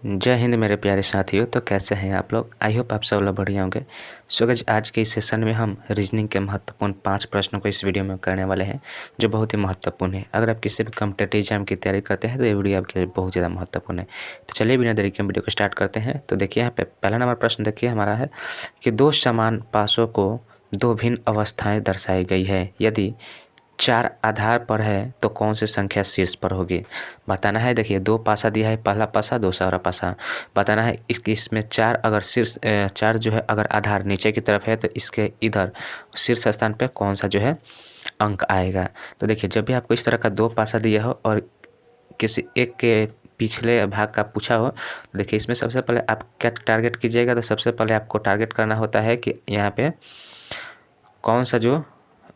जय हिंद मेरे प्यारे साथियों। तो कैसे हैं आप लोग? आई होप आप सब लोग बढ़िया होंगे। सो गाइस, आज के इस सेशन में हम रीजनिंग के महत्वपूर्ण 5 प्रश्नों को इस वीडियो में करने वाले हैं, जो बहुत ही महत्वपूर्ण है। अगर आप किसी भी कॉम्पिटिटिव एग्जाम की तैयारी करते हैं तो ये वीडियो आपके लिए बहुत ज़्यादा महत्वपूर्ण है। तो चलिए बिना देरी के वीडियो को स्टार्ट करते हैं। तो देखिए यहाँ पे पहला नंबर प्रश्न देखिए हमारा है कि दो समान पासों को दो भिन्न अवस्थाएँ दर्शाई गई है। यदि 4 आधार पर है तो कौन सी संख्या शीर्ष पर होगी? बताना है। देखिए दो पासा दिया है, पहला पासा दूसरा पासा। बताना है इसमें 4 अगर शीर्ष 4 जो है अगर आधार नीचे की तरफ है तो इसके इधर शीर्ष स्थान पे कौन सा जो है अंक आएगा। तो देखिए जब भी आपको इस तरह का दो पासा दिया हो और किसी एक के पिछले भाग का पूछा हो, तो देखिए इसमें सबसे पहले आप क्या टारगेट कीजिएगा। तो सबसे पहले आपको टारगेट करना होता है कि यहाँ पे कौन सा जो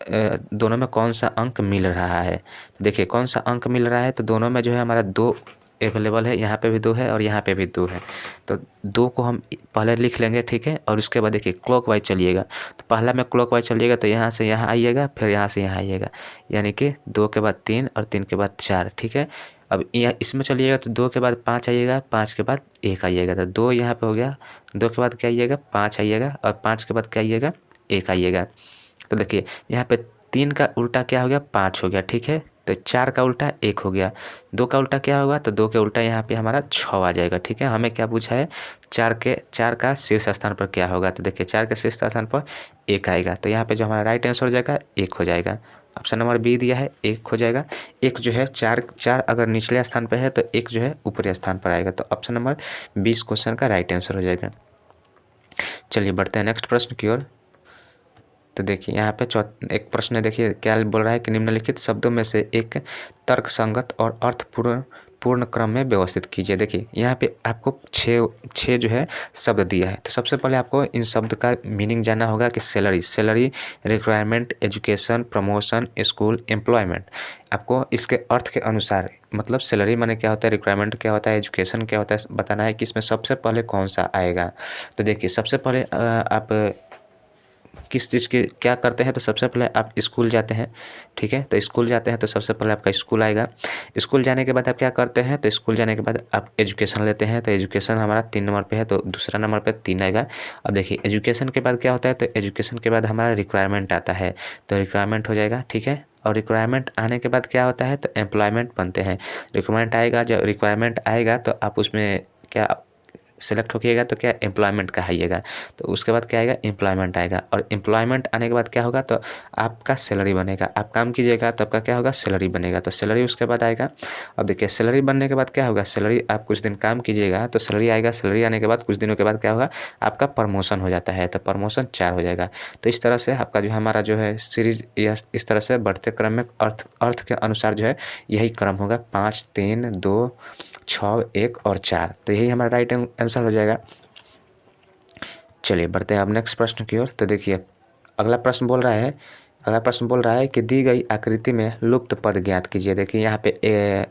दोनों में कौन सा अंक मिल रहा है। तो देखिए कौन सा अंक मिल रहा है, तो दोनों में जो है हमारा 2 अवेलेबल है। यहाँ पे भी 2 है और यहाँ पे भी 2 है। तो 2 को हम पहले लिख लेंगे, ठीक है। और उसके बाद देखिए क्लॉकवाइज चलिएगा। तो पहला में क्लॉकवाइज चलिएगा तो यहाँ से यहाँ आइएगा, फिर यहाँ से यहाँ आइएगा, यानी कि 2 के बाद 3 और 3 के बाद 4, ठीक है। अब यहाँ इसमें चलिएगा तो 2 के बाद 5 आइएगा, 5 के बाद 1 आइएगा। तो 2 यहाँ पे हो गया, 2 के बाद क्या आइएगा 5 आइएगा, और 5 के बाद क्या आइएगा 1 आइएगा। तो देखिए यहाँ पे 3 का उल्टा क्या हो गया 5 हो गया, ठीक है। तो 4 का उल्टा 1 हो गया। 2 का उल्टा क्या होगा, तो 2 के उल्टा यहाँ पे हमारा 6 आ जाएगा, ठीक है। हमें क्या पूछा है 4 का शीर्ष स्थान पर क्या होगा। तो देखिए 4 के शीर्ष स्थान पर 1 आएगा। तो यहाँ पे जो हमारा राइट आंसर हो जाएगा 1 हो जाएगा। ऑप्शन नंबर बी दिया है 1 हो जाएगा। 1 जो है 4 अगर निचले स्थान पर है तो 1 जो है ऊपरी स्थान पर आएगा। तो ऑप्शन नंबर 20 क्वेश्चन का राइट आंसर हो जाएगा। चलिए बढ़ते हैं नेक्स्ट प्रश्न की ओर। तो देखिए यहाँ पे एक प्रश्न है। देखिए क्या बोल रहा है कि निम्नलिखित शब्दों में से एक तर्कसंगत और अर्थपूर्ण क्रम में व्यवस्थित कीजिए। देखिए यहाँ पे आपको छः जो है शब्द दिया है। तो सबसे पहले आपको इन शब्द का मीनिंग जानना होगा कि salary, requirement, education, promotion, school, employment. आपको इसके अर्थ के अनुसार, मतलब सैलरी माने क्या होता है, रिक्वायरमेंट क्या होता है, एजुकेशन क्या होता है, बताना है कि इसमें सबसे पहले कौन सा आएगा। तो देखिए सबसे पहले आप किस चीज़ के क्या करते हैं, तो सबसे पहले आप स्कूल जाते हैं, ठीक है। तो स्कूल जाते हैं तो सबसे पहले आपका स्कूल आएगा। स्कूल जाने के बाद आप क्या करते हैं, तो स्कूल जाने के बाद आप एजुकेशन लेते हैं। तो एजुकेशन हमारा 3 नंबर पे है, तो दूसरा नंबर पे 3 आएगा। अब देखिए एजुकेशन के बाद क्या होता है, तो एजुकेशन के बाद हमारा रिक्वायरमेंट आता है। तो रिक्वायरमेंट हो जाएगा, ठीक है। और रिक्वायरमेंट आने के बाद क्या होता है, तो एम्प्लॉयमेंट बनते हैं। रिक्वायरमेंट आएगा, जब रिक्वायरमेंट आएगा तो आप उसमें क्या सेलेक्ट होइएगा, तो क्या एम्प्लॉयमेंट का आइएगा। तो उसके बाद क्या आएगा एम्प्लॉयमेंट आएगा। और एम्प्लॉयमेंट आने के बाद क्या होगा, तो आपका सैलरी बनेगा। आप काम कीजिएगा तो आपका क्या होगा सैलरी बनेगा। तो सैलरी उसके बाद आएगा। अब देखिए सैलरी बनने के बाद क्या होगा, सैलरी आप कुछ दिन काम कीजिएगा तो सैलरी आएगा। सैलरी आने के बाद कुछ दिनों के बाद क्या होगा, आपका प्रमोशन हो जाता है। तो प्रमोशन 4 हो जाएगा। तो इस तरह से आपका जो हमारा जो है सीरीज इस तरह से बढ़ते क्रम में अर्थ के अनुसार जो है यही क्रम होगा, 5, 3, 2, 6, 1 और 4। तो यही हमारा राइट आंसर हो जाएगा। चलिए बढ़ते हैं अब नेक्स्ट प्रश्न की ओर। तो देखिए अगला प्रश्न बोल रहा है कि दी गई आकृति में लुप्त पद ज्ञात कीजिए। देखिए यहाँ पे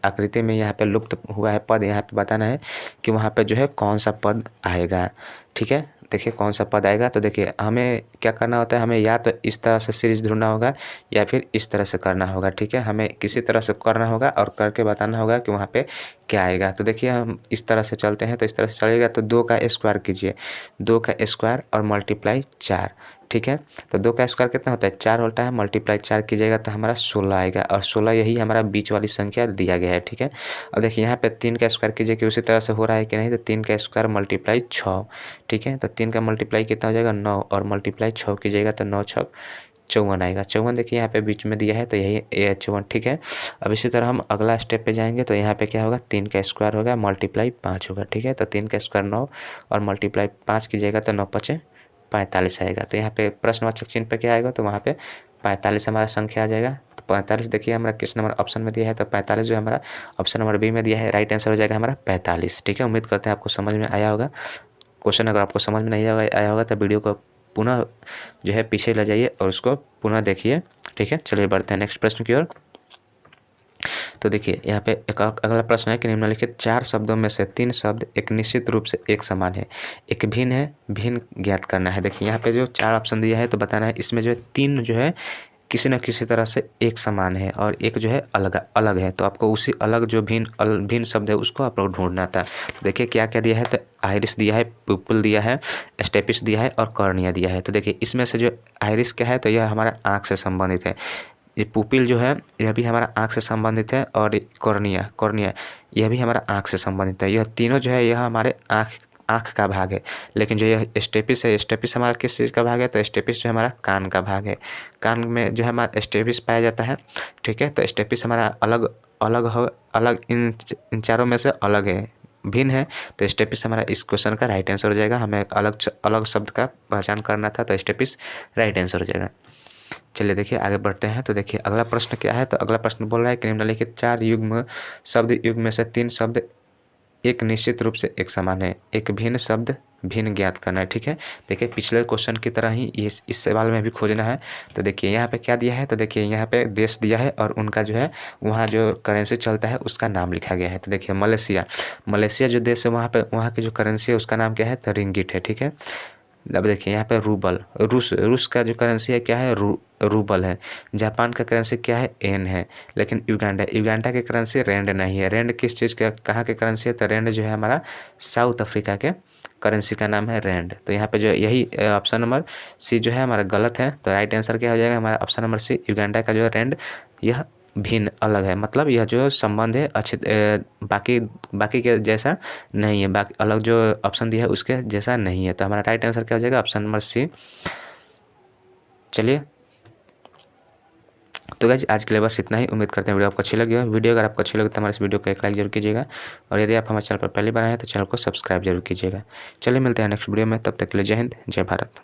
आकृति में यहाँ पे लुप्त हुआ है पद, यहाँ पे बताना है कि वहाँ पे जो है कौन सा पद आएगा, ठीक है। देखिए कौन सा पद आएगा। तो देखिए हमें क्या करना होता है, हमें या तो इस तरह से सीरीज ढूंढना होगा या फिर इस तरह से करना होगा, ठीक है। हमें किसी तरह से करना होगा और करके बताना होगा कि वहाँ पे क्या आएगा। तो देखिए हम इस तरह से चलते हैं, तो इस तरह से चलेगा तो 2 का स्क्वायर कीजिए, 2 का स्क्वायर और मल्टीप्लाई 4, ठीक है। तो 2 का स्क्वायर कितना होता है 4 होता है, मल्टीप्लाई 4 कीजिएगा तो हमारा 16 आएगा। और 16 यही हमारा बीच वाली संख्या दिया गया है, ठीक है। अब देखिए यहाँ पे 3 का स्क्वायर कीजिए कि उसी तरह से हो रहा है कि नहीं। तो 3 का स्क्वायर मल्टीप्लाई 6, ठीक है। तो 3 का मल्टीप्लाई कितना हो जाएगा 9, और मल्टीप्लाई 6 कीजिएगा तो 9 6 54 आएगा। 54 देखिए यहाँ पे बीच में दिया है तो यही 54, ठीक है। अब इसी तरह हम अगला स्टेप पे जाएंगे तो यहाँ पे क्या होगा 3 का स्क्वायर होगा मल्टीप्लाई 5 होगा, ठीक है। तो 3 का स्क्वायर 9 और मल्टीप्लाई 5 कीजिएगा तो 9 5 45 आएगा। तो यहाँ पे प्रश्नवाचक चिन्ह पे क्या आएगा, तो वहाँ पे 45 हमारा संख्या आ जाएगा। तो 45 देखिए हमारा किस नंबर ऑप्शन में दिया है, तो 45 जो हमारा ऑप्शन नंबर बी में दिया है, राइट आंसर हो जाएगा हमारा 45, ठीक है। उम्मीद करते हैं आपको समझ में आया होगा। क्वेश्चन अगर आपको समझ में नहीं आया होगा तो वीडियो को पुनः जो है पीछे ले जाइए और उसको पुनः देखिए, ठीक है। चलिए बढ़ते हैं नेक्स्ट प्रश्न की ओर। तो देखिए यहाँ पे एक अगला प्रश्न है कि निम्नलिखित 4 शब्दों में से 3 शब्द एक निश्चित रूप से एक समान है, एक भिन्न है, भिन्न ज्ञात करना है। देखिए यहाँ पे जो 4 ऑप्शन दिया है तो बताना है इसमें जो है 3 जो है किसी न किसी तरह से एक समान है और एक जो है अलग अलग है, तो आपको उसी अलग जो भिन्न शब्द है उसको आप लोग ढूंढना था। देखिए क्या क्या दिया है, तो आइरिस दिया है, पुपिल दिया है, स्टेपिस दिया है और कॉर्निया दिया है। तो देखिए इसमें से जो आइरिस क्या है, तो यह हमारा आँख से संबंधित है। ये पुपिल जो है यह भी हमारा आँख से संबंधित है, और कॉर्निया यह भी हमारा आँख से संबंधित है। यह तीनों जो है यह हमारे आँख का भाग है। लेकिन जो यह स्टेपिस है, स्टेपिस हमारा किस चीज़ का भाग है, तो स्टेपिस जो हमारा कान का भाग है। कान में जो है हमारा स्टेपिस पाया जाता है, ठीक है। तो स्टेपिस हमारा अलग इन चारों में से अलग है, भिन्न है। तो स्टेपिस हमारा इस क्वेश्चन का राइट आंसर हो जाएगा। हमें अलग शब्द का पहचान करना था, तो स्टेपिस राइट आंसर हो जाएगा। चलिए देखिए आगे बढ़ते हैं। तो देखिए अगला प्रश्न क्या है, तो अगला प्रश्न बोल रहा है कि निम्नलिखित 4 युग्म में से 3 शब्द एक निश्चित रूप से एक समान है, एक भिन्न शब्द भिन्न ज्ञात करना है, ठीक है। देखिए पिछले क्वेश्चन की तरह ही इस सवाल में भी खोजना है। तो देखिए यहाँ पे क्या दिया है, तो देखिए यहाँ पे देश दिया है और उनका जो है वहाँ जो करेंसी चलता है उसका नाम लिखा गया है। तो देखिए मलेशिया जो देश है वहाँ की जो करेंसी है उसका नाम क्या है, तो रिंगिट है, ठीक है। अब देखिए यहाँ पे रूबल, रूस का जो करेंसी है क्या है, रूबल है। जापान का करेंसी क्या है, एन है। लेकिन युगांडा की करेंसी रेंड नहीं है। रेंड किस चीज़ का, कहाँ की करेंसी है, तो रेंड जो है हमारा साउथ अफ्रीका के करेंसी का नाम है रेंड। तो यहाँ पे जो यही ऑप्शन नंबर सी जो है हमारा गलत है। तो राइट आंसर क्या हो जाएगा हमारा ऑप्शन नंबर सी, युगांडा का जो है रेंड यह भिन्न अलग है, मतलब यह जो संबंध है अच्छे बाकी के जैसा नहीं है, बाकी अलग जो ऑप्शन दिया है उसके जैसा नहीं है। तो हमारा राइट आंसर क्या हो जाएगा ऑप्शन नंबर सी। चलिए तो गाइस आज के लिए बस इतना ही। उम्मीद करते हैं वीडियो आपको अच्छी लगी हो। वीडियो अगर आपको अच्छी लगे तो हमारे इस वीडियो को एक लाइक जरूर कीजिएगा, और यदि आप हमारे चैनल पर पहली बार आए हैं तो चैनल को सब्सक्राइब जरूर कीजिएगा। चलिए मिलते हैं नेक्स्ट वीडियो में, तब तक के लिए जय हिंद जय भारत।